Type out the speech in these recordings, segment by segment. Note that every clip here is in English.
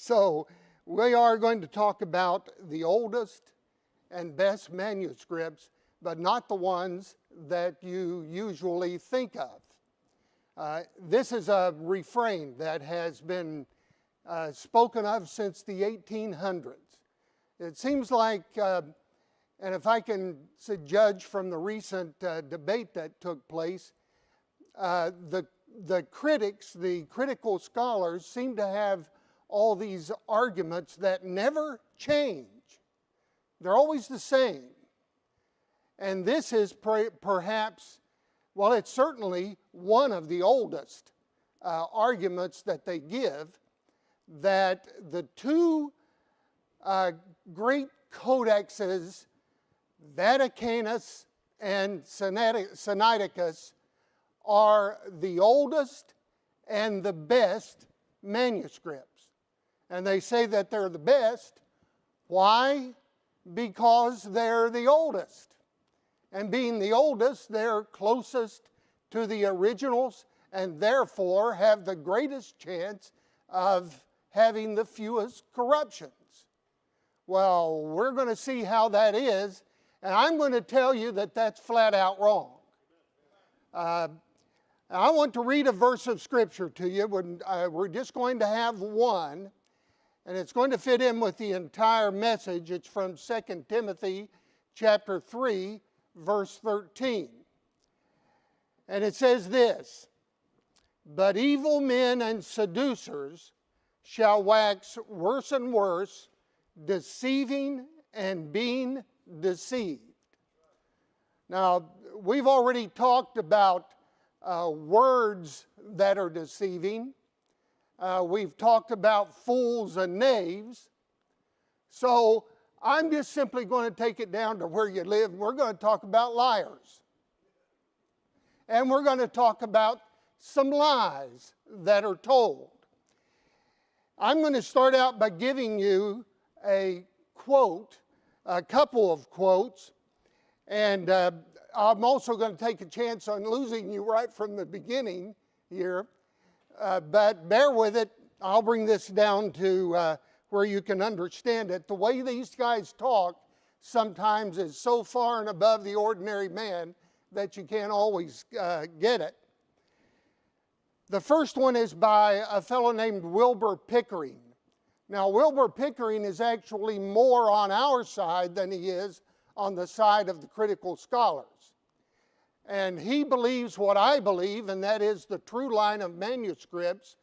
So we are going to talk about the oldest and best manuscripts, but not the ones that you usually think of. This is a refrain that has been spoken of since the 1800s. It seems like, and if I can judge from the recent debate that took place, the critics, the critical scholars, seem to have all these arguments that never change. They're always the same. And this is perhaps, well, it's certainly one of the oldest arguments that they give, that the two great codexes, Vaticanus and Sinaiticus, are the oldest and the best manuscripts. And they say that they're the best. Why? Because they're the oldest. And being the oldest, they're closest to the originals and therefore have the greatest chance of having the fewest corruptions. Well, we're going to see how that is, and I'm going to tell you that that's flat out wrong. I want to read a verse of Scripture to you. We're just going to have one, and it's going to fit in with the entire message. It's from 2 Timothy chapter 3, verse 13. And it says this: "But evil men and seducers shall wax worse and worse, deceiving and being deceived." Now, we've already talked about words that are deceiving. We've talked about fools and knaves. So I'm just simply going to take it down to where you live. We're going to talk about liars. And we're going to talk about some lies that are told. I'm going to start out by giving you a quote, a couple of quotes, and I'm also going to take a chance on losing you right from the beginning here, but bear with it. I'll bring this down to where you can understand it. The way these guys talk sometimes is so far and above the ordinary man that you can't always get it. The first one is by a fellow named Wilbur Pickering. Now, Wilbur Pickering is actually more on our side than he is on the side of the critical scholars. And he believes what I believe, and that is the true line of manuscripts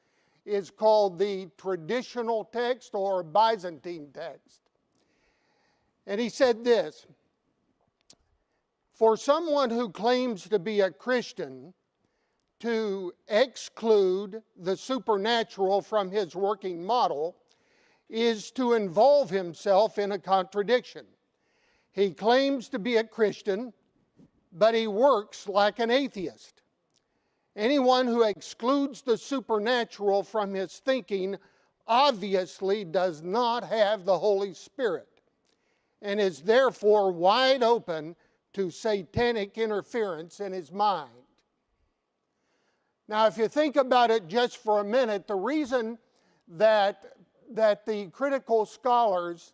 is called the traditional text or Byzantine text. And he said this: "For someone who claims to be a Christian to exclude the supernatural from his working model is to involve himself in a contradiction. He claims to be a Christian, but he works like an atheist. Anyone who excludes the supernatural from his thinking obviously does not have the Holy Spirit and is therefore wide open to satanic interference in his mind." Now, if you think about it just for a minute, the reason that the critical scholars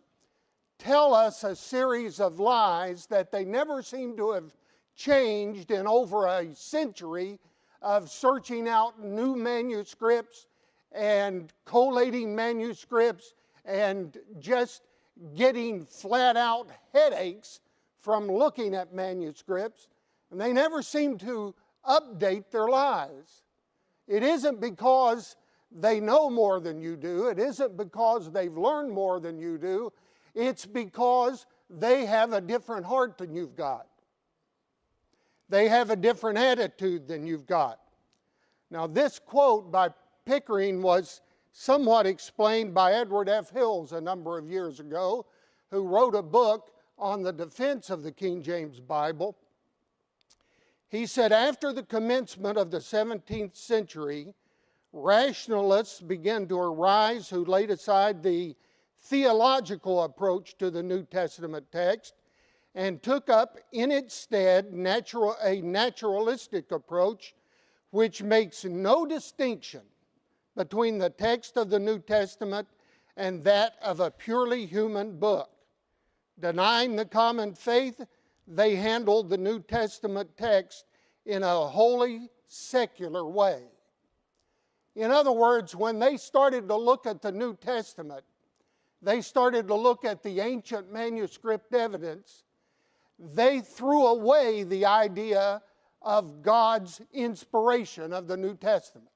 tell us a series of lies that they never seem to have changed in over a century of searching out new manuscripts and collating manuscripts and just getting flat out headaches from looking at manuscripts, and they never seem to update their lies. It isn't because they know more than you do. It isn't because they've learned more than you do. It's because they have a different heart than you've got. They have a different attitude than you've got. Now, this quote by Pickering was somewhat explained by Edward F. Hills a number of years ago, who wrote a book on the defense of the King James Bible. He said, "After the commencement of the 17th century, rationalists began to arise who laid aside the theological approach to the New Testament text and took up in its stead a naturalistic approach which makes no distinction between the text of the New Testament and that of a purely human book. Denying the common faith, they handled the New Testament text in a wholly secular way. In other words, when they started to look at the New Testament, they started to look at the ancient manuscript evidence, they threw away the idea of God's inspiration of the New Testament.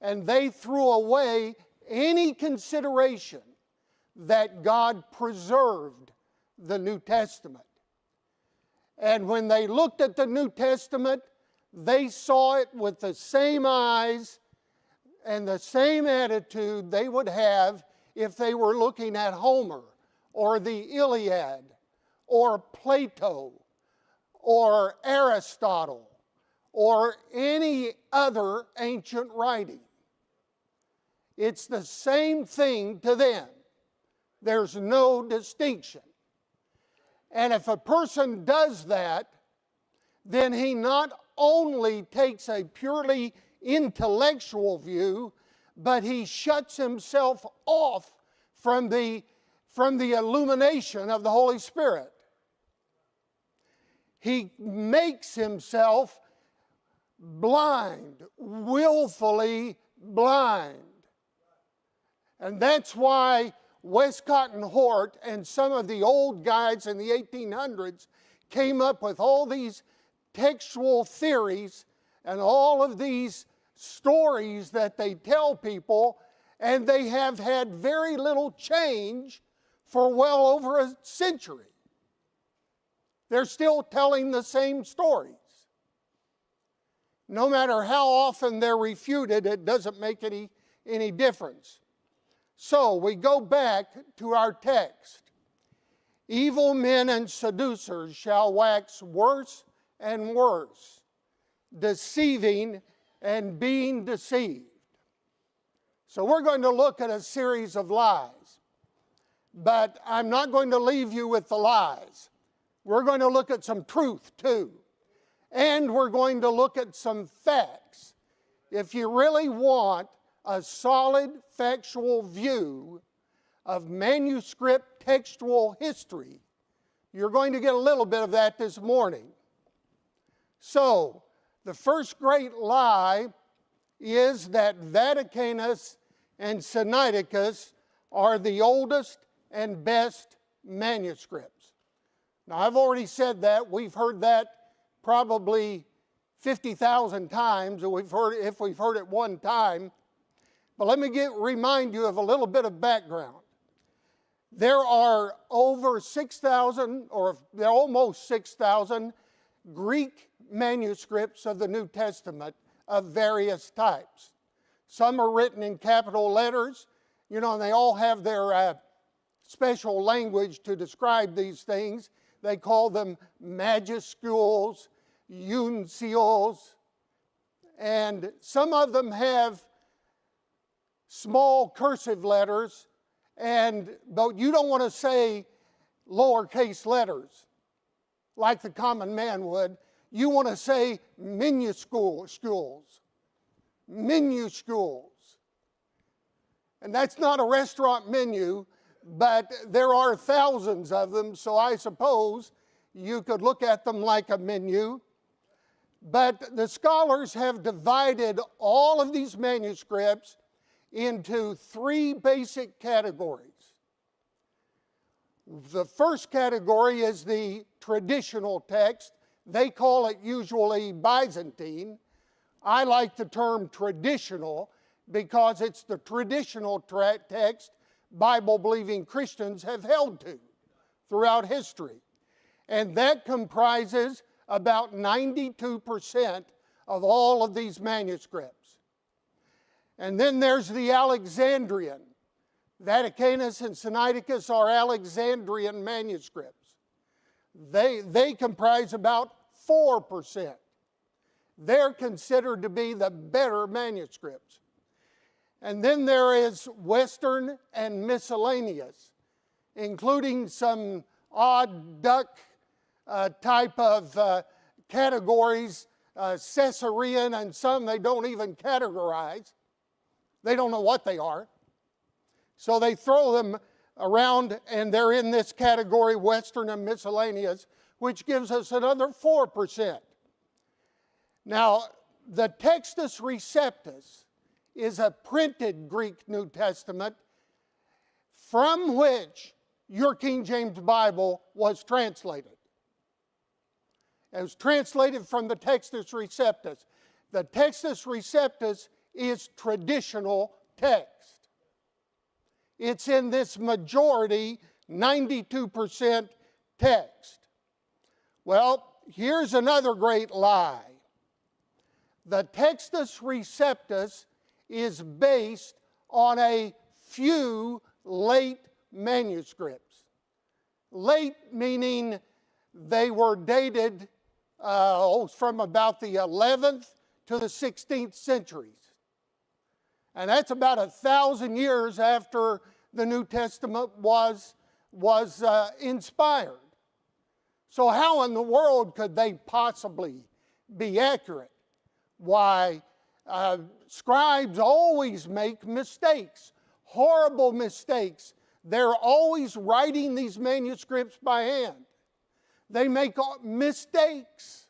And they threw away any consideration that God preserved the New Testament. And when they looked at the New Testament, they saw it with the same eyes and the same attitude they would have if they were looking at Homer or the Iliad or Plato or Aristotle or any other ancient writing. It's the same thing to them. There's no distinction. And if a person does that, then he not only takes a purely intellectual view, but he shuts himself off from the illumination of the Holy Spirit. He makes himself blind, willfully blind. And that's why Westcott and Hort and some of the old guys in the 1800s came up with all these textual theories and all of these stories that they tell people, and they have had very little change for well over a century. They're still telling the same stories. No matter how often they're refuted, it doesn't make any difference. So we go back to our text. Evil men and seducers shall wax worse and worse, deceiving and being deceived. So we're going to look at a series of lies. But I'm not going to leave you with the lies. We're going to look at some truth too. And we're going to look at some facts. If you really want a solid factual view of manuscript textual history, you're going to get a little bit of that this morning. So, the first great lie is that Vaticanus and Sinaiticus are the oldest and best manuscripts. Now, I've already said that. We've heard that probably 50,000 times, if we've heard it one time. But let me remind you of a little bit of background. There are over 6,000, or there are almost 6,000 Greek manuscripts of the New Testament of various types. Some are written in capital letters, and they all have their special language to describe these things. They call them majuscules, uncials, and some of them have small cursive letters, but you don't want to say lowercase letters like the common man would. You want to say minuscules. And that's not a restaurant menu, but there are thousands of them, so I suppose you could look at them like a menu. But the scholars have divided all of these manuscripts into three basic categories. The first category is the traditional text. They call it usually Byzantine. I like the term traditional because it's the traditional text Bible-believing Christians have held to throughout history. And that comprises about 92% of all of these manuscripts. And then there's the Alexandrian. Vaticanus and Sinaiticus are Alexandrian manuscripts. They comprise about 4%. They're considered to be the better manuscripts. And then there is Western and miscellaneous, including some odd duck type of categories, Caesarean, and some they don't even categorize. They don't know what they are. So they throw them around, and they're in this category, Western and miscellaneous, which gives us another 4%. Now, the Textus Receptus is a printed Greek New Testament from which your King James Bible was translated. It was translated from the Textus Receptus. The Textus Receptus is traditional text. It's in this majority, 92% text. Well, here's another great lie. The Textus Receptus is based on a few late manuscripts. Late meaning they were dated from about the 11th to the 16th centuries. And that's about 1,000 years after the New Testament was inspired. So how in the world could they possibly be accurate? Why, scribes always make mistakes, horrible mistakes. They're always writing these manuscripts by hand. They make mistakes.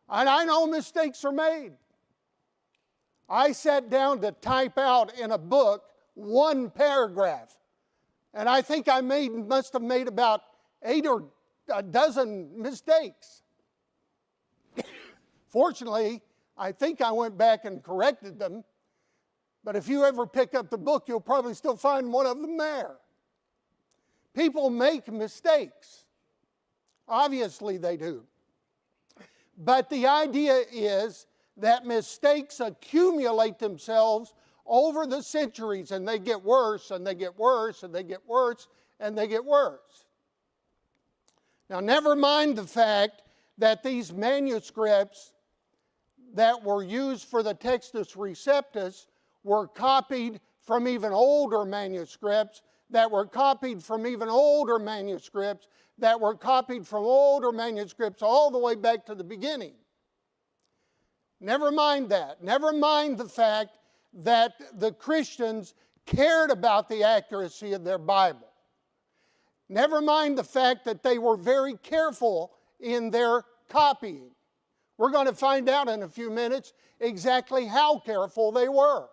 And I know mistakes are made. I sat down to type out in a book one paragraph. And I think I must have made about 8 or a dozen mistakes. Fortunately, I think I went back and corrected them. But if you ever pick up the book, you'll probably still find one of them there. People make mistakes. Obviously they do. But the idea is that mistakes accumulate themselves over the centuries, and they get worse, and they get worse, and they get worse, and they get worse. Now, never mind the fact that these manuscripts that were used for the Textus Receptus were copied from even older manuscripts, that were copied from even older manuscripts, that were copied from older manuscripts all the way back to the beginning. Never mind that. Never mind the fact that the Christians cared about the accuracy of their Bible. Never mind the fact that they were very careful in their copying. We're going to find out in a few minutes exactly how careful they were.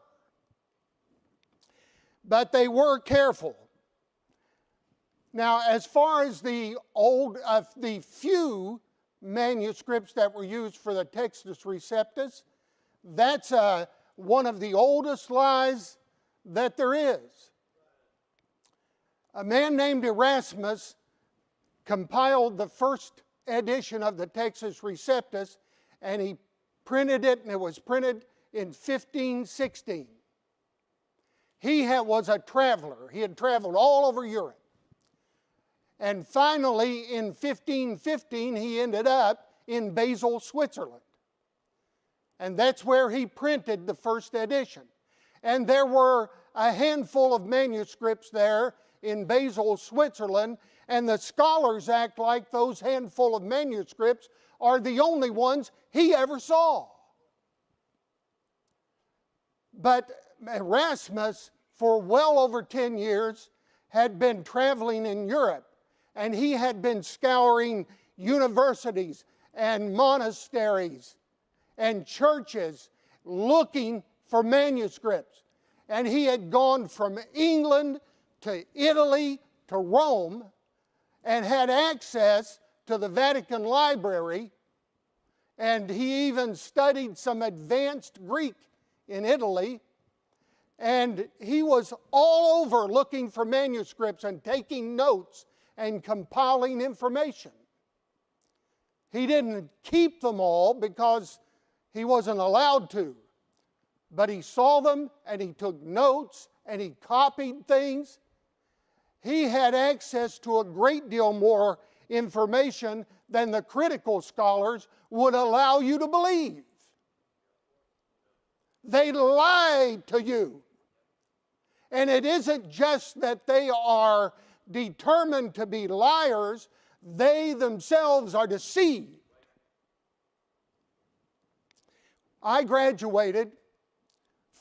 But they were careful. Now, as far as the few manuscripts that were used for the Textus Receptus, that's one of the oldest lies that there is. A man named Erasmus compiled the first edition of the Textus Receptus, and he printed it, and it was printed in 1516. He was a traveler. He had traveled all over Europe. And finally, in 1515, he ended up in Basel, Switzerland. And that's where he printed the first edition. And there were a handful of manuscripts there in Basel, Switzerland, and the scholars act like those handful of manuscripts are the only ones he ever saw. But Erasmus, for well over 10 years, had been traveling in Europe, and he had been scouring universities and monasteries and churches looking for manuscripts. And he had gone from England to Italy to Rome and had access to the Vatican Library, and he even studied some advanced Greek in Italy. And he was all over looking for manuscripts and taking notes and compiling information. He didn't keep them all because he wasn't allowed to. But he saw them, and he took notes, and he copied things. He had access to a great deal more information than the critical scholars would allow you to believe. They lied to you. And it isn't just that they are determined to be liars, they themselves are deceived. I graduated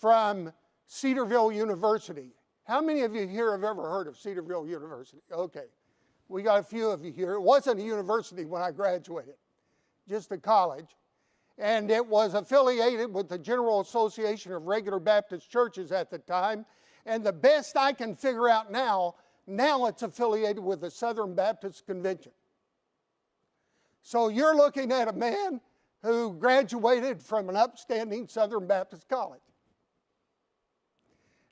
from Cedarville University, How many of you here have ever heard of Cedarville University? Okay, we got a few of you here. It wasn't a university when I graduated, just a college. And it was affiliated with the General Association of Regular Baptist Churches at the time. And the best I can figure out now it's affiliated with the Southern Baptist Convention. So you're looking at a man who graduated from an upstanding Southern Baptist college.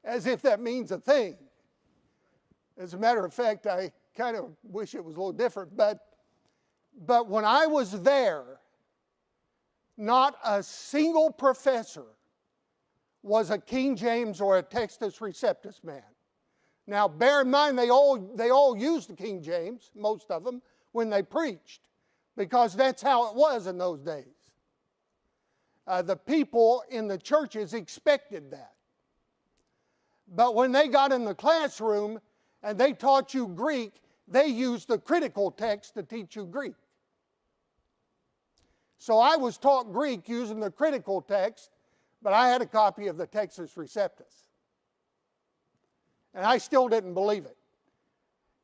As if that means a thing. As a matter of fact, I kind of wish it was a little different. But when I was there, not a single professor was a King James or a Textus Receptus man. Now, bear in mind, they all used the King James, most of them, when they preached, because that's how it was in those days. The people in the churches expected that. But when they got in the classroom and they taught you Greek, they used the critical text to teach you Greek. So I was taught Greek using the critical text, but I had a copy of the Textus Receptus. And I still didn't believe it.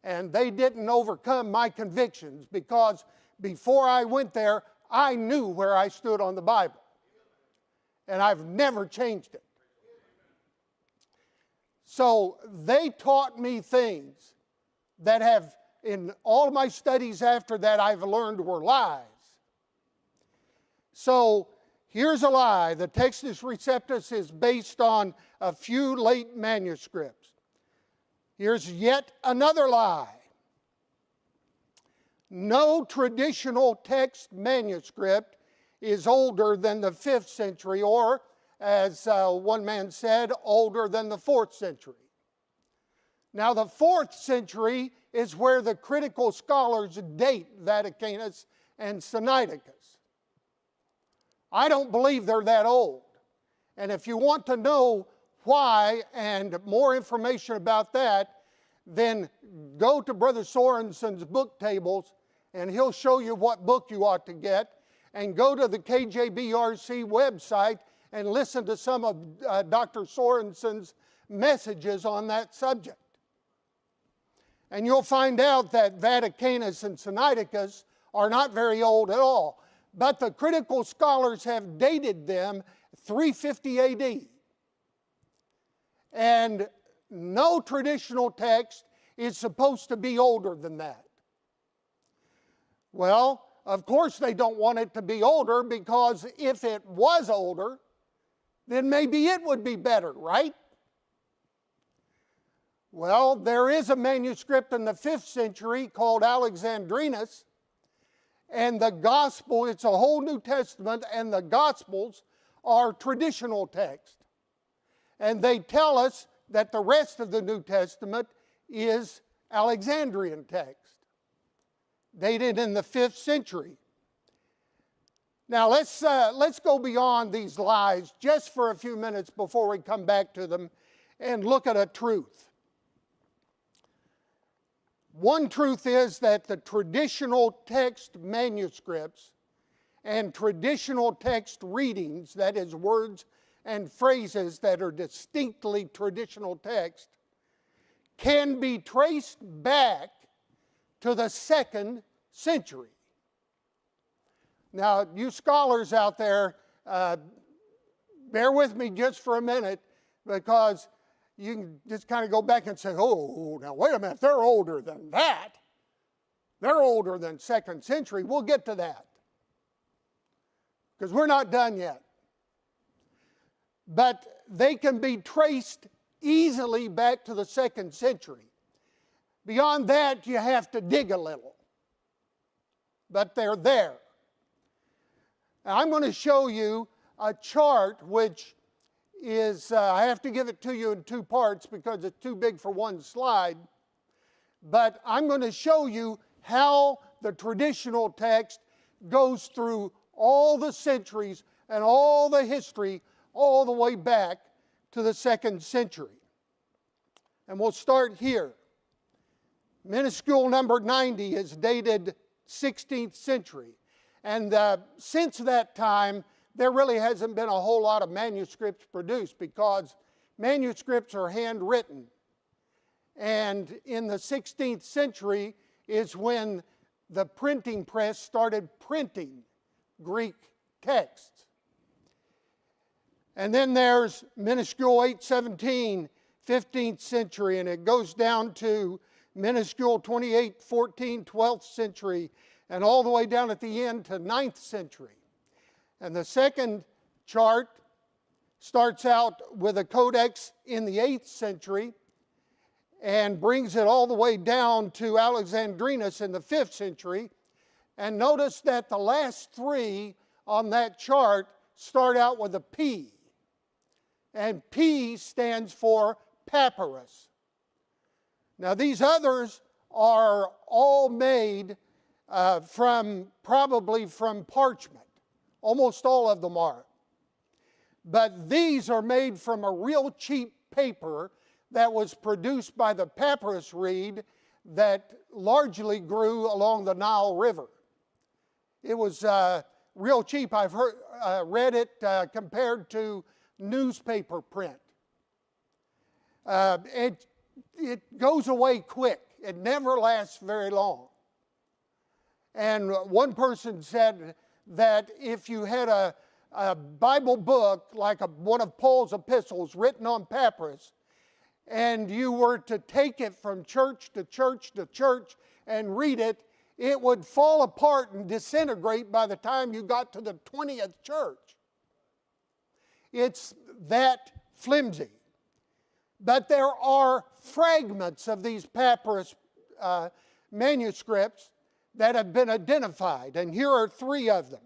And they didn't overcome my convictions, because before I went there, I knew where I stood on the Bible. And I've never changed it. So they taught me things that have, in all my studies after that, I've learned were lies. So here's a lie. The Textus Receptus is based on a few late manuscripts. Here's yet another lie. No traditional text manuscript is older than the 5th century, or, as one man said, older than the 4th century. Now, the 4th century is where the critical scholars date Vaticanus and Sinaiticus. I don't believe they're that old. And if you want to know why and more information about that, then go to Brother Sorensen's book tables and he'll show you what book you ought to get. And go to the KJBRC website and listen to some of Dr. Sorensen's messages on that subject. And you'll find out that Vaticanus and Sinaiticus are not very old at all. But the critical scholars have dated them 350 AD. And no traditional text is supposed to be older than that. Well, of course they don't want it to be older, because if it was older, then maybe it would be better, right? Well, there is a manuscript in the 5th century called Alexandrinus, and the Gospel, it's a whole New Testament, and the Gospels are traditional text. And they tell us that the rest of the New Testament is Alexandrian text, dated in the 5th century. Now let's go beyond these lies just for a few minutes before we come back to them and look at a truth. One truth is that the traditional text manuscripts and traditional text readings, that is, words and phrases that are distinctly traditional text, can be traced back to the 2nd century. Now, you scholars out there, bear with me just for a minute, because you can just kind of go back and say, oh, now wait a minute, they're older than that. They're older than 2nd century. We'll get to that, because we're not done yet. But they can be traced easily back to the 2nd century. Beyond that, you have to dig a little. But they're there. Now, I'm going to show you a chart which is, I have to give it to you in 2 parts because it's too big for one slide. But I'm going to show you how the traditional text goes through all the centuries and all the history all the way back to the 2nd century. And we'll start here. Minuscule number 90 is dated 16th century. And since that time, there really hasn't been a whole lot of manuscripts produced, because manuscripts are handwritten. And in the 16th century is when the printing press started printing Greek texts. And then there's minuscule 817, 15th century, and it goes down to minuscule 2814, 12th century, and all the way down at the end to 9th century. And the second chart starts out with a codex in the 8th century and brings it all the way down to Alexandrinus in the 5th century. And notice that the last three on that chart start out with a P. And P stands for papyrus. Now these others are all made probably from parchment. Almost all of them are. But these are made from a real cheap paper that was produced by the papyrus reed that largely grew along the Nile River. It was real cheap. I've read it compared to newspaper print. It goes away quick. It never lasts very long. And one person said that if you had a Bible book, like one of Paul's epistles written on papyrus, and you were to take it from church to church to church and read it, it would fall apart and disintegrate by the time you got to the 20th church. It's that flimsy. But there are fragments of these papyrus manuscripts that have been identified, and here are three of them.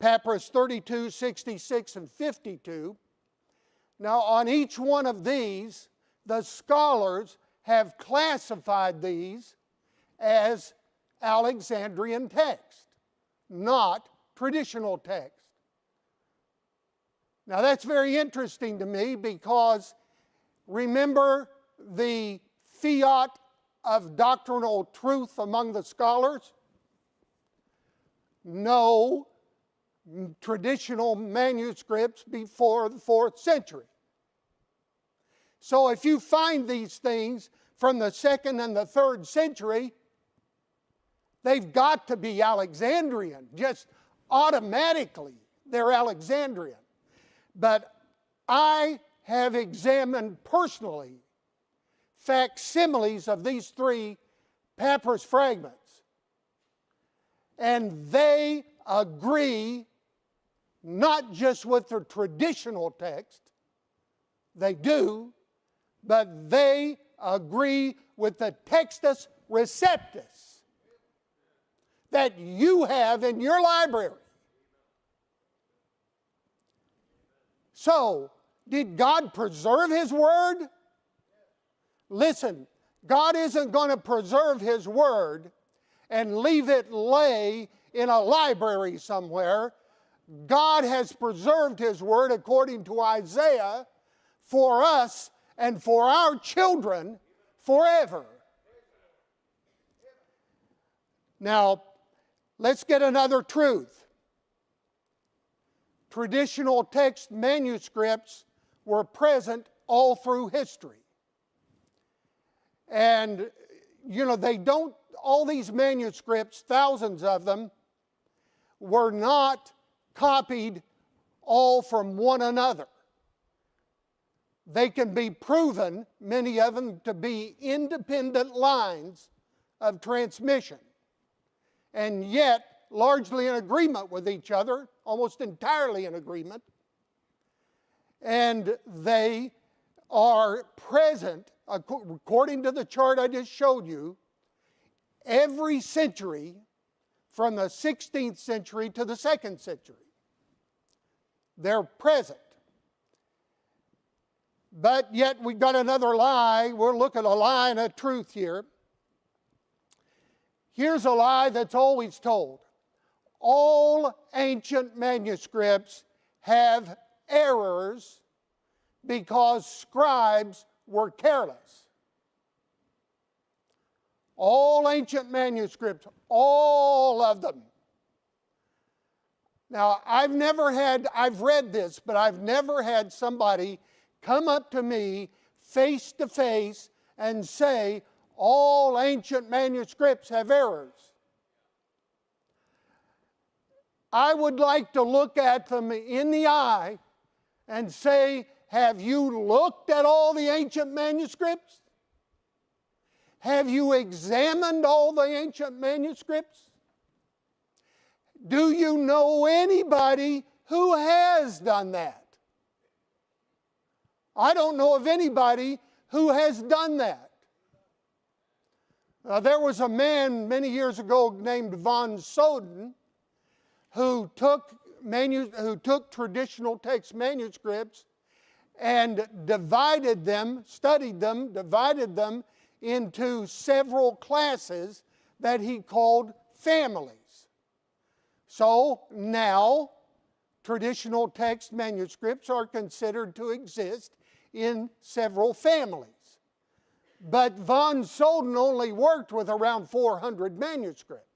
Papyrus 32, 66, and 52. Now, on each one of these, the scholars have classified these as Alexandrian text, not traditional text. Now, that's very interesting to me because remember the fiat of doctrinal truth among the scholars? No traditional manuscripts before the 4th century. So if you find these things from the 2nd and the 3rd century, they've got to be Alexandrian. Just automatically, they're Alexandrian. But I have examined personally facsimiles of these three papyrus fragments, and they agree not just with the traditional text, they do, but they agree with the Textus Receptus that you have in your library. So, did God preserve His Word? Listen, God isn't going to preserve His Word and leave it lay in a library somewhere. God has preserved His Word according to Isaiah for us and for our children forever. Now, let's get another truth. Traditional text manuscripts were present all through history. And, all these manuscripts, thousands of them, were not copied all from one another. They can be proven, many of them, to be independent lines of transmission, and yet largely in agreement with each other, almost entirely in agreement. And they are present, according to the chart I just showed you, every century from the 16th century to the 2nd century. They're present. But yet we've got another lie. We'll look at a lie and a truth here. Here's a lie that's always told. All ancient manuscripts have errors because scribes were careless. All ancient manuscripts, all of them. Now, I've read this, but I've never had somebody come up to me face to face and say all ancient manuscripts have errors. I would like to look at them in the eye and say, have you looked at all the ancient manuscripts? Have you examined all the ancient manuscripts? Do you know anybody who has done that? I don't know of anybody who has done that. There was a man many years ago named von Soden who took traditional text manuscripts and divided them, studied them, divided them into several classes that he called families. So now, traditional text manuscripts are considered to exist in several families. But von Soden only worked with around 400 manuscripts.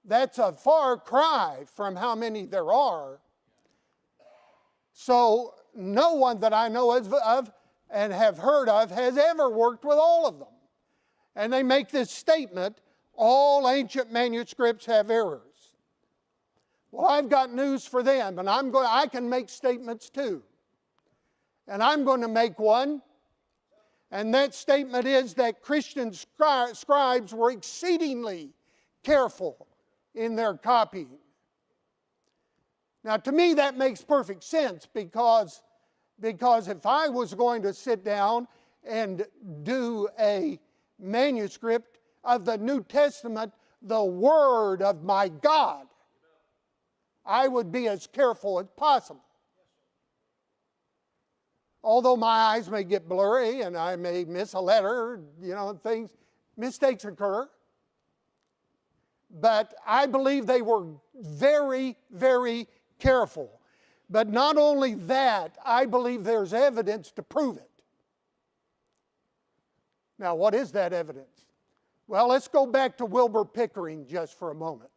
That's a far cry from how many there are. So no one that I know of and have heard of has ever worked with all of them. And they make this statement, all ancient manuscripts have errors. Well, I've got news for them, and I can make statements too. And I'm going to make one, and that statement is that Christian scribes were exceedingly careful in their copying. Now, to me, that makes perfect sense because if I was going to sit down and do a manuscript of the New Testament, the Word of my God, I would be as careful as possible. Although my eyes may get blurry and I may miss a letter, things, mistakes occur. But I believe they were very, very careful. But not only that, I believe there's evidence to prove it. Now, what is that evidence? Well, let's go back to Wilbur Pickering just for a moment.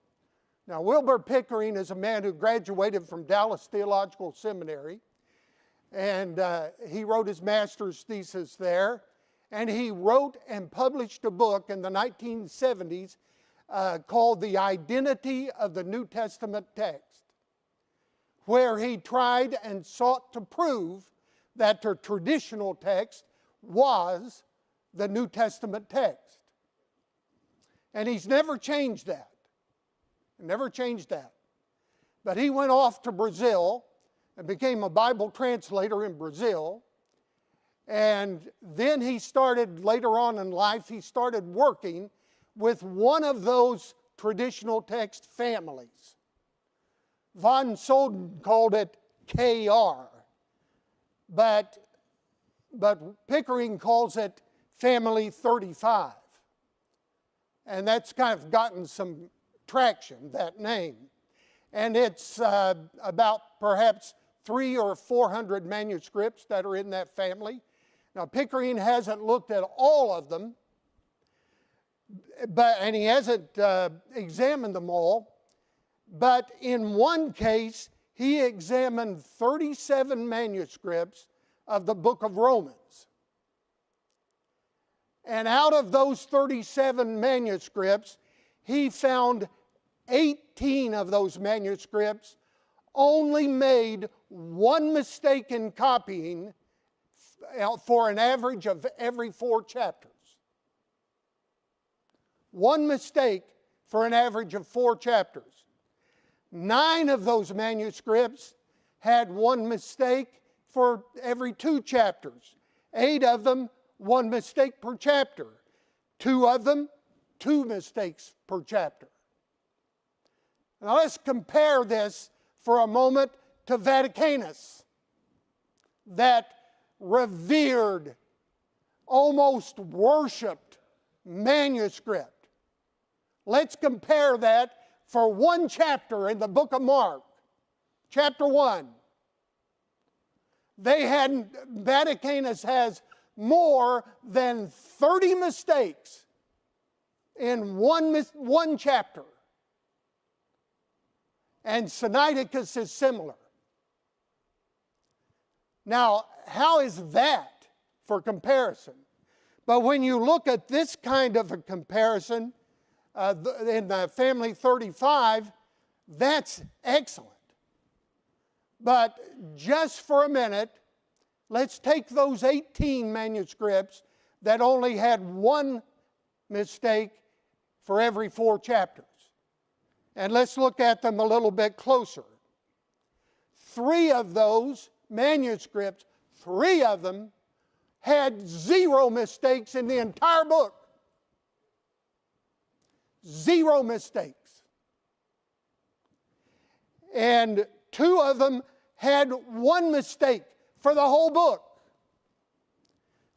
Now, Wilbur Pickering is a man who graduated from Dallas Theological Seminary, and he wrote his master's thesis there, and he wrote and published a book in the 1970s called The Identity of the New Testament Text, where he tried and sought to prove that the traditional text was the New Testament text. And he's never changed that. Never changed that. But he went off to Brazil and became a Bible translator in Brazil. And then he started, later on in life, he started working with one of those traditional text families. Von Soden called it KR, but Pickering calls it Family 35. And that's kind of gotten some traction, that name. And it's about perhaps 300 or 400 manuscripts that are in that family. Now, Pickering hasn't looked at all of them, and he hasn't examined them all. But in one case, he examined 37 manuscripts of the book of Romans. And out of those 37 manuscripts, he found 18 of those manuscripts only made one mistake in copying for an average of every 4 chapters. One mistake for an average of 4 chapters. 9 of those manuscripts had one mistake for every 2 chapters. 8 of them, one mistake per chapter. 2 of them, 2 mistakes per chapter. Now let's compare this for a moment to Vaticanus, that revered, almost worshipped manuscript. Let's compare that for one chapter in the book of Mark, chapter 1. Vaticanus has more than 30 mistakes in one chapter. And Sinaiticus is similar. Now, how is that for comparison. But when you look at this kind of a comparison in the Family 35, that's excellent. But just for a minute, let's take those 18 manuscripts that only had one mistake for every 4 chapters. And let's look at them a little bit closer. 3 of those manuscripts, 3 of them had 0 mistakes in the entire book. 0 mistakes. And 2 of them had 1 mistake for the whole book.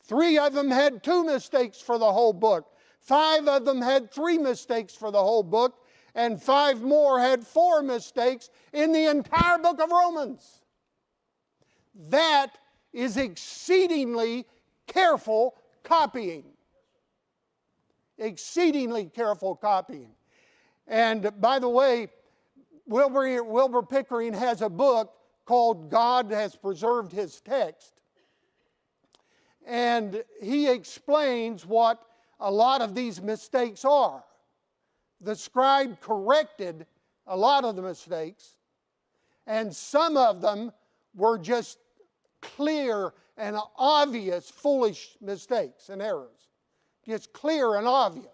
3 of them had 2 mistakes for the whole book. 5 of them had 3 mistakes for the whole book. And 5 more had 4 mistakes in the entire book of Romans. That is exceedingly careful copying. Exceedingly careful copying. And by the way, Wilbur Pickering has a book called God Has Preserved His Text. And he explains what a lot of these mistakes are. The scribe corrected a lot of the mistakes, and some of them were just clear and obvious foolish mistakes and errors. Just clear and obvious.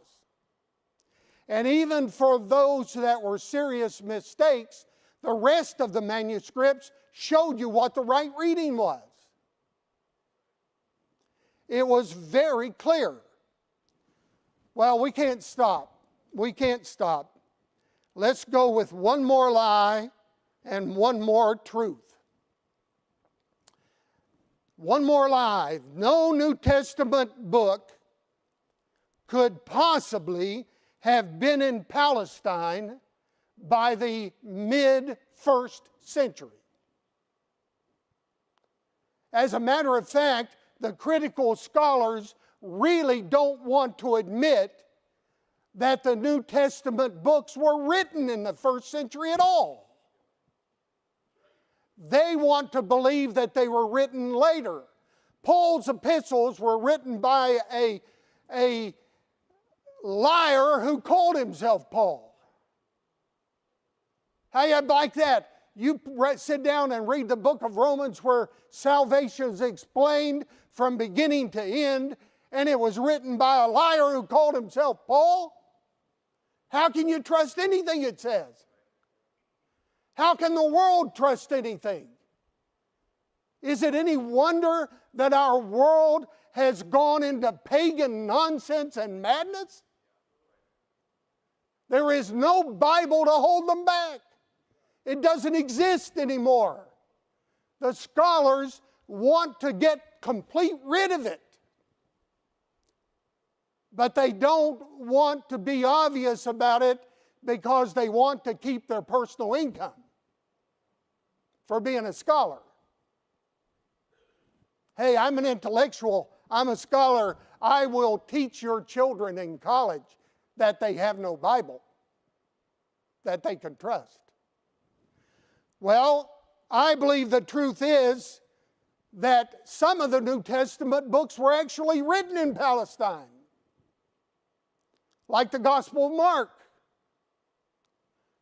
And even for those that were serious mistakes, the rest of the manuscripts showed you what the right reading was. It was very clear. Well, we can't stop. We can't stop. Let's go with one more lie and one more truth. One more lie. No New Testament book could possibly have been in Palestine by the mid-1st century. As a matter of fact, the critical scholars really don't want to admit that the New Testament books were written in the 1st century at all. They want to believe that they were written later. Paul's epistles were written by a liar who called himself Paul. How you like that? You sit down and read the book of Romans where salvation is explained from beginning to end, and it was written by a liar who called himself Paul? How can you trust anything it says? How can the world trust anything? Is it any wonder that our world has gone into pagan nonsense and madness? There is no Bible to hold them back. It doesn't exist anymore. The scholars want to get complete rid of it. But they don't want to be obvious about it because they want to keep their personal income for being a scholar. Hey, I'm an intellectual. I'm a scholar. I will teach your children in college that they have no Bible that they can trust. Well, I believe the truth is that some of the New Testament books were actually written in Palestine, like the Gospel of Mark.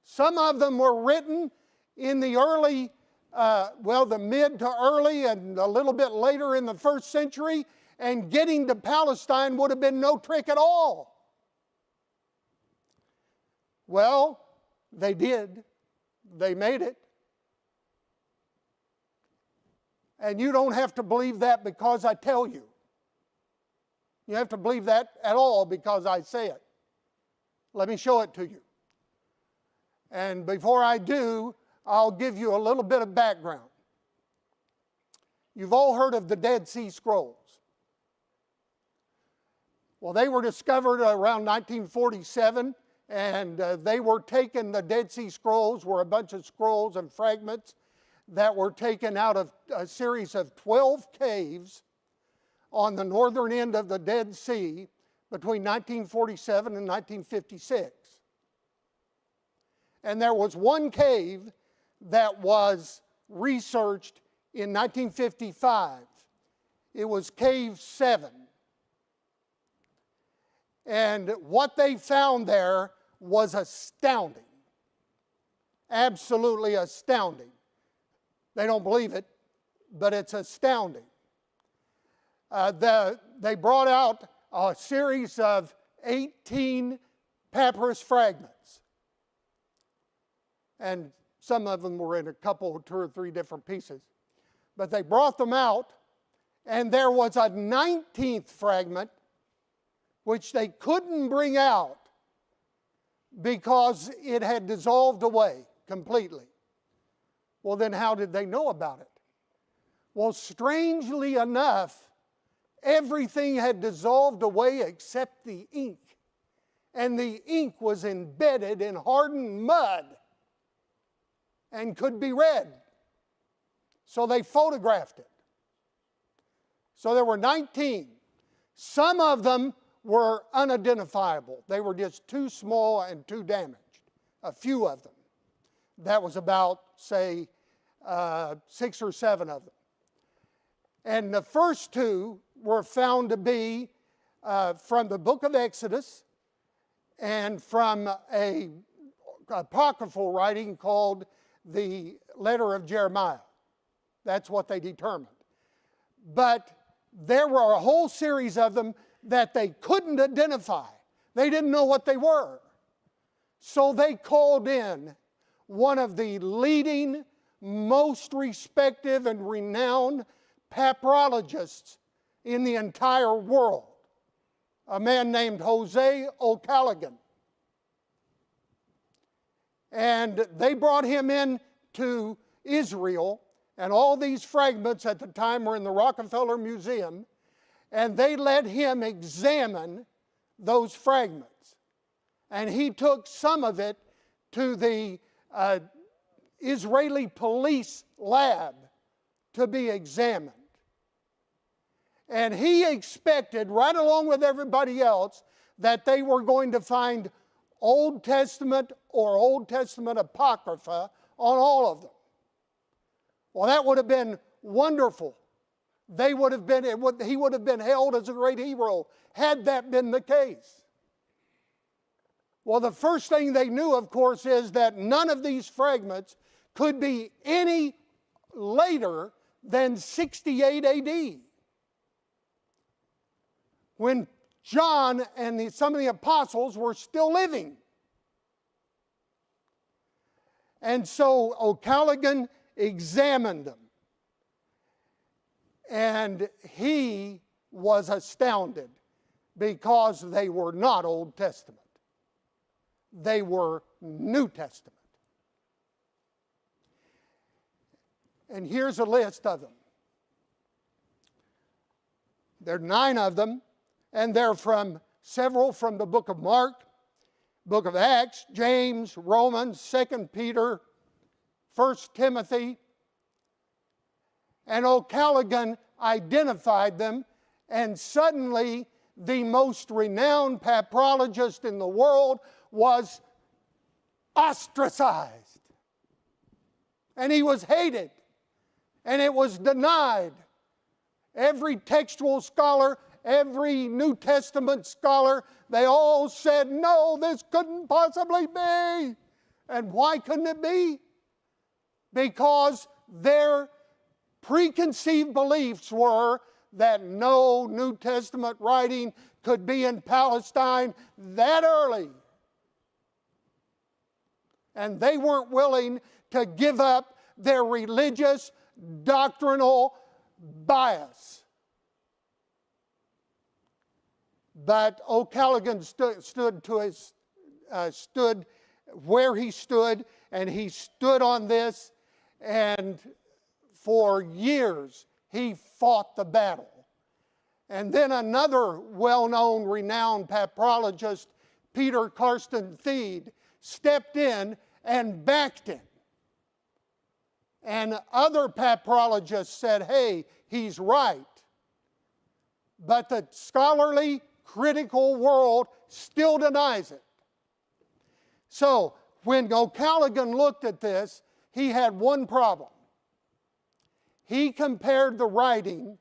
Some of them were written in the early, the mid to early and a little bit later in the 1st century, and getting to Palestine would have been no trick at all. Well, they did. They made it. And you don't have to believe that because I tell you. You have to believe that at all because I say it. Let me show it to you. And before I do, I'll give you a little bit of background. You've all heard of the Dead Sea Scrolls. Well, they were discovered around 1947, and they were taken, the Dead Sea Scrolls were a bunch of scrolls and fragments that were taken out of a series of 12 caves on the northern end of the Dead Sea between 1947 and 1956. And there was one cave that was researched in 1955. It was Cave 7. And what they found there was astounding. Absolutely astounding. They don't believe it, but it's astounding. They brought out a series of 18 papyrus fragments. And some of them were in a couple, 2 or 3 different pieces. But they brought them out, and there was a 19th fragment which they couldn't bring out because it had dissolved away completely. Well, then how did they know about it? Well, strangely enough, everything had dissolved away except the ink. And the ink was embedded in hardened mud and could be read. So they photographed it. So there were 19. Some of them were unidentifiable. They were just too small and too damaged. A few of them. That was about, say, 6 or 7 of them. And the first 2 were found to be from the book of Exodus and from an apocryphal writing called the letter of Jeremiah. That's what they determined. But there were a whole series of them that they couldn't identify. They didn't know what they were. So they called in one of the leading, most respected and renowned papyrologists in the entire world, a man named Jose O'Callaghan. And they brought him in to Israel, and all these fragments at the time were in the Rockefeller Museum, and they let him examine those fragments. And he took some of it to the Israeli police lab to be examined. And he expected, right along with everybody else, that they were going to find Old Testament or Old Testament Apocrypha on all of them. Well, that would have been wonderful. He would have been held as a great hero had that been the case. Well, the first thing they knew, of course, is that none of these fragments could be any later than 68 AD, when John and some of the apostles were still living. And so O'Callaghan examined them. And he was astounded because they were not Old Testament. They were New Testament. And here's a list of them. There are 9 of them, and they're several from the book of Mark, book of Acts, James, Romans, 2 Peter, 1 Timothy. And O'Callaghan identified them, and suddenly the most renowned papyrologist in the world was ostracized. And he was hated, and it was denied. Every textual scholar, every New Testament scholar, they all said, no, this couldn't possibly be. And why couldn't it be? Because their preconceived beliefs were that no New Testament writing could be in Palestine that early. And they weren't willing to give up their religious, doctrinal bias. But O'Callaghan stood where he stood, and he stood on this, and for years he fought the battle. And then another well-known, renowned papyrologist, Peter Karsten Thiede, stepped in and backed him. And other papyrologists said, hey, he's right. But the scholarly, critical world still denies it. So, when O'Callaghan looked at this, he had one problem. He compared the writing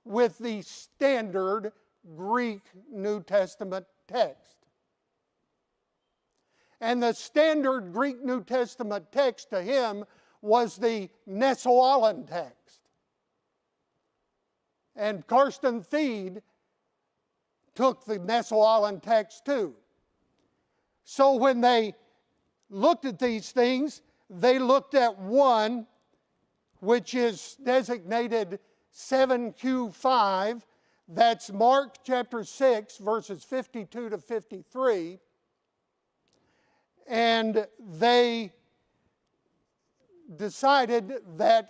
with the standard Greek New Testament text. And the standard Greek New Testament text to him was the Nestle-Aland text. And Karsten Thiede took the Nestle-Aland text too. So when they looked at these things, they looked at one which is designated 7Q5. That's Mark chapter 6, verses 52 to 53. And they decided that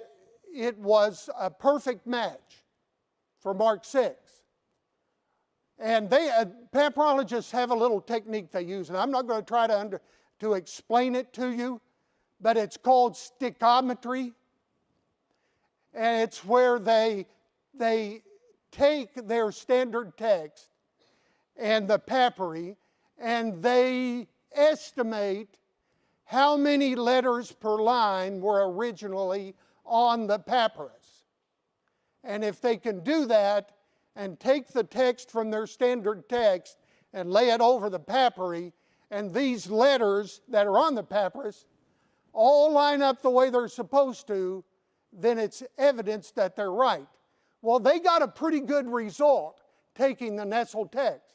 it was a perfect match for Mark 6. And papyrologists have a little technique they use, and I'm not going to try to explain it to you, but it's called stichometry. And it's where they take their standard text and the papyri, and they estimate how many letters per line were originally on the papyrus. And if they can do that and take the text from their standard text and lay it over the papyri, and these letters that are on the papyrus all line up the way they're supposed to, then it's evidence that they're right. Well, they got a pretty good result taking the Nestle text.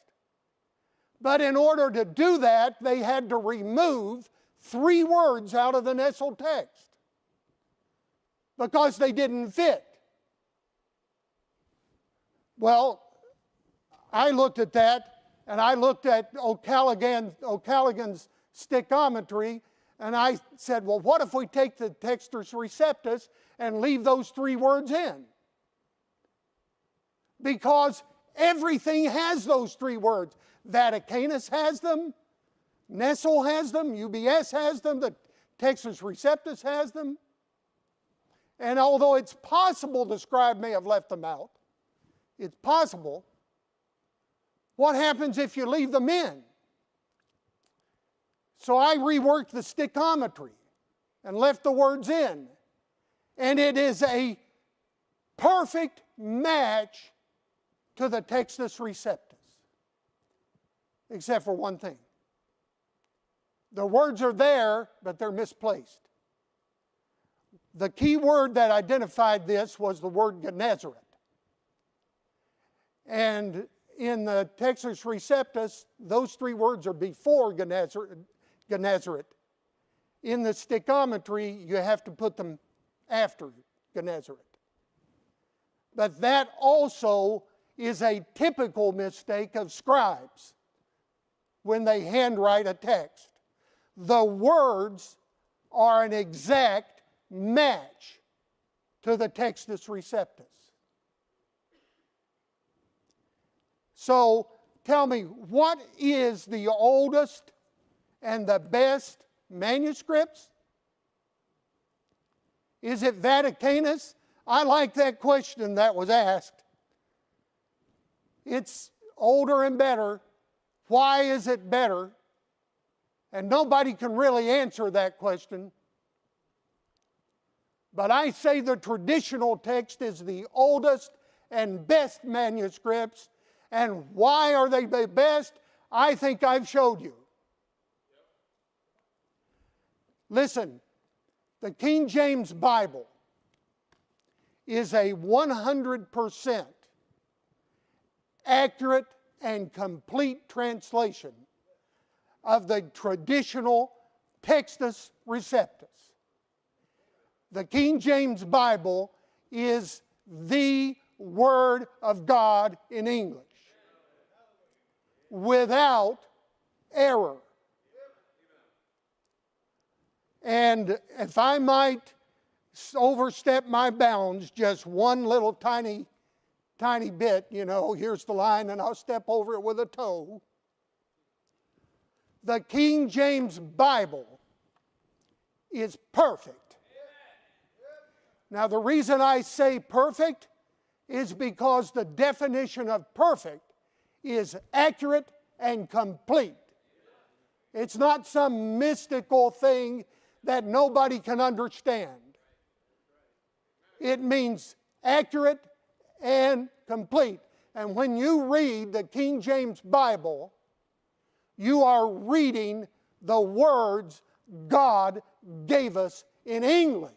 But in order to do that, they had to remove 3 words out of the Nestle text because they didn't fit. Well, I looked at that, and I looked at O'Callaghan's stichometry, and I said, well, what if we take the Textus Receptus and leave those 3 words in? Because everything has those 3 words. Vaticanus has them, Nestle has them, UBS has them, the Textus Receptus has them. And although it's possible the scribe may have left them out, it's possible, what happens if you leave them in? So I reworked the stichometry and left the words in. And it is a perfect match to the Textus Receptus. Except for one thing. The words are there, but they're misplaced. The key word that identified this was the word Gennesaret. And in the Textus Receptus, those 3 words are before Gennesaret. In the stichometry, you have to put them after Gennesaret. But that also is a typical mistake of scribes when they handwrite a text. The words are an exact match to the Textus Receptus. So tell me, what is the oldest and the best manuscripts? Is it Vaticanus? I like that question that was asked. It's older and better. Why is it better? And nobody can really answer that question. But I say the traditional text is the oldest and best manuscripts. And why are they the best? I think I've showed you. Listen, the King James Bible is a 100% accurate and complete translation of the traditional Textus Receptus. The King James Bible is the Word of God in English, without error. And if I might overstep my bounds just one little tiny bit, here's the line and I'll step over it with a toe. The King James Bible is perfect. Now the reason I say perfect is because the definition of perfect is accurate and complete. It's not some mystical thing that nobody can understand. It means accurate and complete. And when you read the King James Bible, you are reading the words God gave us in English.